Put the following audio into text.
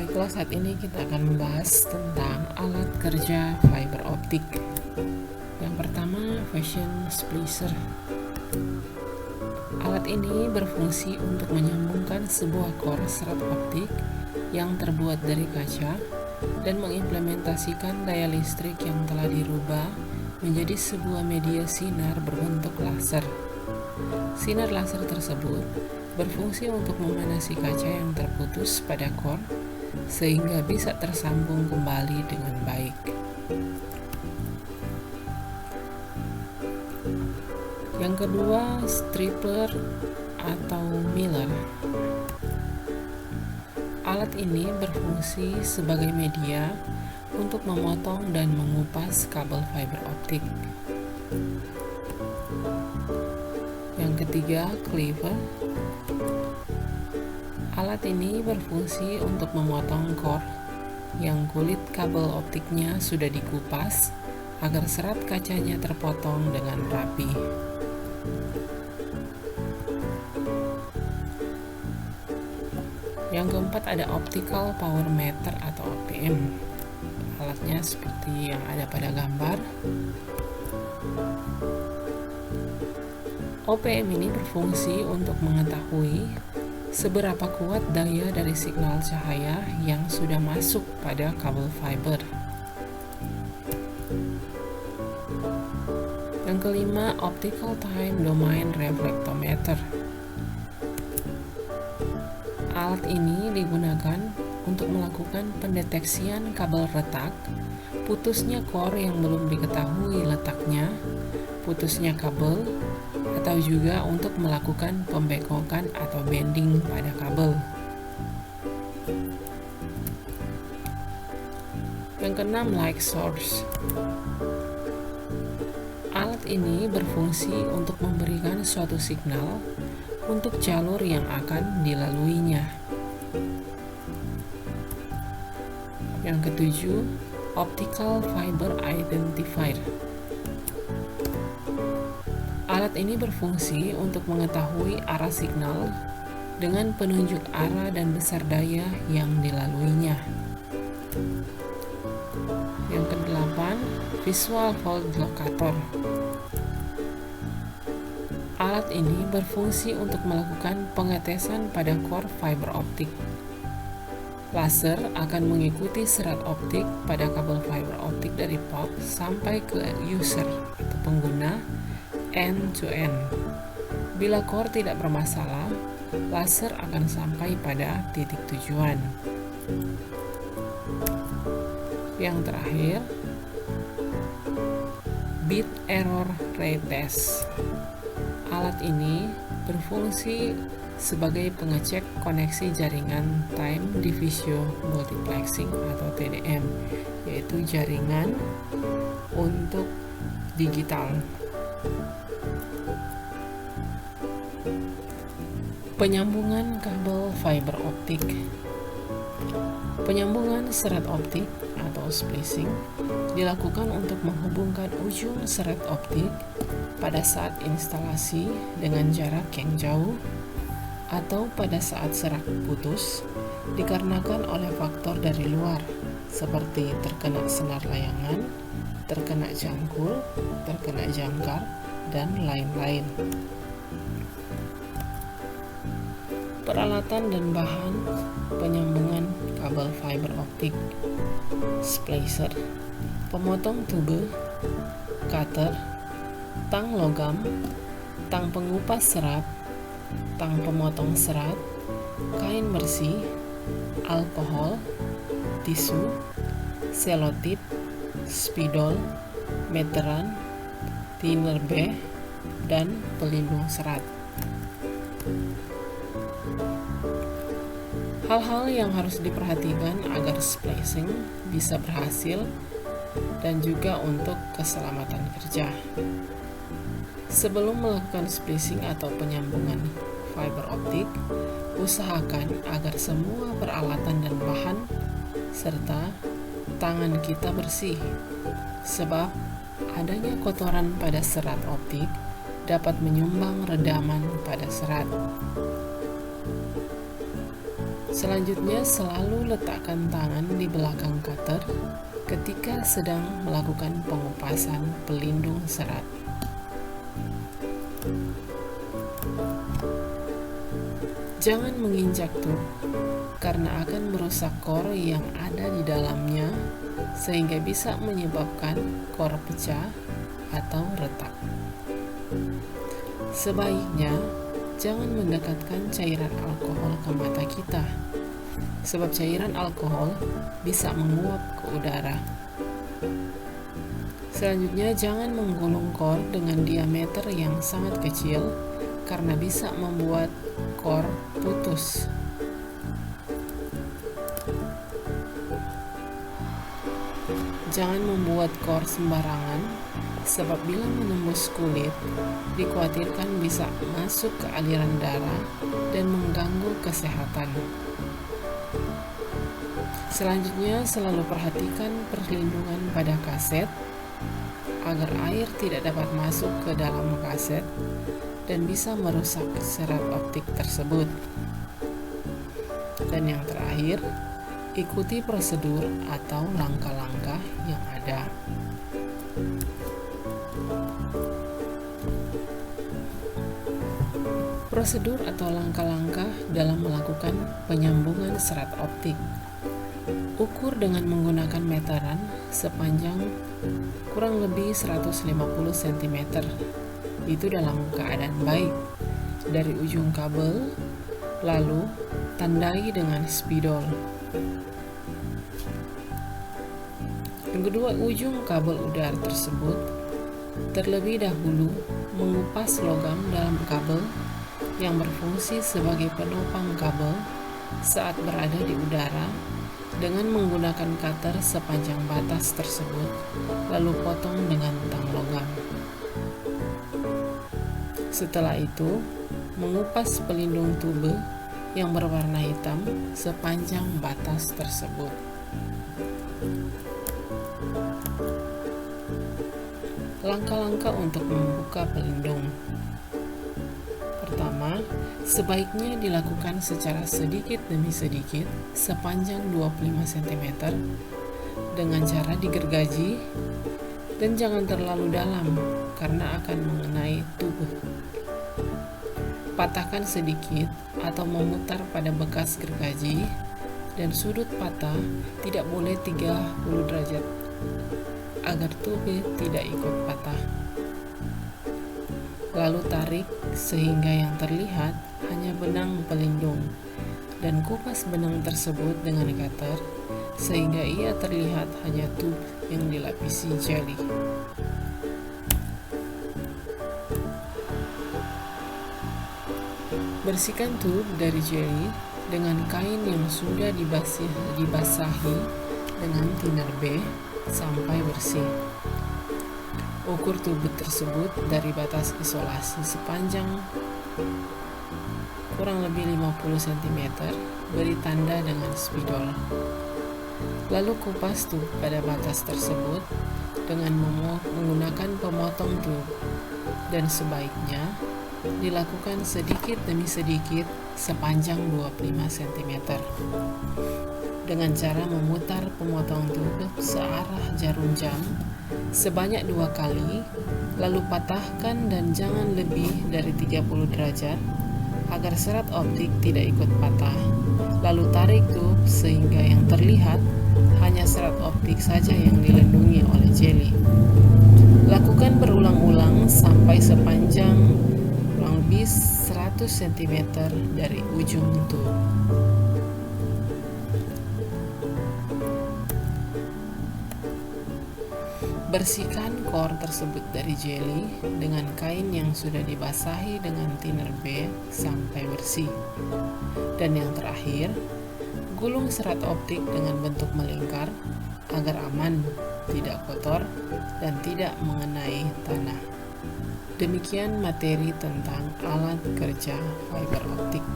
Baiklah, saat ini kita akan membahas tentang alat kerja fiber optik. Yang pertama, fashion splicer. Alat ini berfungsi untuk menyambungkan sebuah core serat optik yang terbuat dari kaca dan mengimplementasikan daya listrik yang telah dirubah menjadi sebuah media sinar berbentuk laser. Sinar laser tersebut berfungsi untuk memanasi kaca yang terputus pada core sehingga bisa tersambung kembali dengan baik. Yang kedua, stripper atau miller. Alat ini berfungsi sebagai media untuk memotong dan mengupas kabel fiber optik. Yang ketiga, cleaver. Alat ini berfungsi untuk memotong core yang kulit kabel optiknya sudah dikupas agar serat kacanya terpotong dengan rapi. Yang keempat, ada optical power meter atau OPM. Alatnya seperti yang ada pada gambar. OPM ini berfungsi untuk mengetahui seberapa kuat daya dari signal cahaya yang sudah masuk pada kabel fiber. Yang kelima, optical time domain reflectometer. Alat ini digunakan untuk melakukan pendeteksian kabel retak, putusnya core yang belum diketahui letaknya, putusnya kabel, atau juga untuk melakukan pembengkokan atau bending pada kabel. Yang keenam, light source. Alat ini berfungsi untuk memberikan suatu signal untuk jalur yang akan dilaluinya. Yang ketujuh, optical fiber identifier. Alat ini berfungsi untuk mengetahui arah signal dengan penunjuk arah dan besar daya yang dilaluinya. Yang kedelapan, visual volt locator. Alat ini berfungsi untuk melakukan pengetesan pada core fiber optik. Laser akan mengikuti serat optik pada kabel fiber optik dari pot sampai ke user atau pengguna end to end. Bila core tidak bermasalah, laser akan sampai pada titik tujuan. Yang terakhir, bit error retest. Alat ini berfungsi sebagai pengecek koneksi jaringan time division multiplexing atau TDM, yaitu jaringan untuk digital. Penyambungan kabel fiber optik. Penyambungan serat optik atau splicing dilakukan untuk menghubungkan ujung serat optik pada saat instalasi dengan jarak yang jauh atau pada saat serat putus dikarenakan oleh faktor dari luar seperti terkena senar layangan, terkena cangkul, terkena jangkar, dan lain-lain. Peralatan dan bahan penyambungan kabel fiber optik: splicer, pemotong tube, cutter, tang logam, tang pengupas serat, tang pemotong serat, kain bersih, alkohol, tisu, selotip, spidol, meteran, thinner B, dan pelindung serat. Hal-hal yang harus diperhatikan agar splicing bisa berhasil dan juga untuk keselamatan kerja. Sebelum melakukan splicing atau penyambungan fiber optik, usahakan agar semua peralatan dan bahan serta tangan kita bersih, sebab adanya kotoran pada serat optik dapat menyumbang redaman pada serat. Selanjutnya, selalu letakkan tangan di belakang cutter ketika sedang melakukan pengupasan pelindung serat. Jangan menginjak tub karena akan merusak core yang ada di dalamnya sehingga bisa menyebabkan core pecah atau retak. Sebaiknya jangan mendekatkan cairan alkohol ke mata kita, sebab cairan alkohol bisa menguap ke udara. Selanjutnya, jangan menggulung core dengan diameter yang sangat kecil karena bisa membuat core putus. Jangan membuat core sembarangan, sebab bila menembus kulit, dikhawatirkan bisa masuk ke aliran darah dan mengganggu kesehatan. Selanjutnya, selalu perhatikan perlindungan pada kaset agar air tidak dapat masuk ke dalam kaset dan bisa merusak serat optik tersebut. Dan yang terakhir, ikuti prosedur atau langkah-langkah yang ada. Prosedur atau langkah-langkah dalam melakukan penyambungan serat optik. Ukur dengan menggunakan meteran sepanjang kurang lebih 150 cm. Itu dalam keadaan baik dari ujung kabel, lalu tandai dengan spidol. Yang kedua, ujung kabel udara tersebut terlebih dahulu mengupas logam dalam kabel yang berfungsi sebagai penopang kabel saat berada di udara dengan menggunakan cutter sepanjang batas tersebut, lalu potong dengan tang logam. Setelah itu, mengupas pelindung tube yang berwarna hitam sepanjang batas tersebut. Langkah-langkah untuk membuka pelindung. Pertama, sebaiknya dilakukan secara sedikit demi sedikit sepanjang 25 cm dengan cara digergaji dan jangan terlalu dalam karena akan mengenai tubuh. Patahkan sedikit atau memutar pada bekas gergaji dan sudut patah tidak boleh 30 derajat agar tubuh tidak ikut patah. Lalu tarik sehingga yang terlihat hanya benang pelindung dan kupas benang tersebut dengan cutter sehingga ia terlihat hanya tub yang dilapisi jeli. Bersihkan tub dari jeli dengan kain yang sudah dibasahi dengan thinner B sampai bersih. Ukur tubuh tersebut dari batas isolasi sepanjang kurang lebih 50 cm, beri tanda dengan spidol. Lalu kupas tub pada batas tersebut dengan menggunakan pemotong tub dan sebaiknya dilakukan sedikit demi sedikit sepanjang 25 cm dengan cara memutar pemotong tub searah jarum jam sebanyak 2 kali, lalu patahkan dan jangan lebih dari 30 derajat agar serat optik tidak ikut patah. Lalu tarik tub sehingga yang terlihat hanya serat optik saja yang dilindungi oleh jeli. Lakukan berulang-ulang sampai sepanjang kurang lebih 100 cm dari ujung tub. Bersihkan core tersebut dari jeli dengan kain yang sudah dibasahi dengan thinner B sampai bersih. Dan yang terakhir, gulung serat optik dengan bentuk melingkar agar aman, tidak kotor, dan tidak mengenai tanah. Demikian materi tentang alat kerja fiber optik.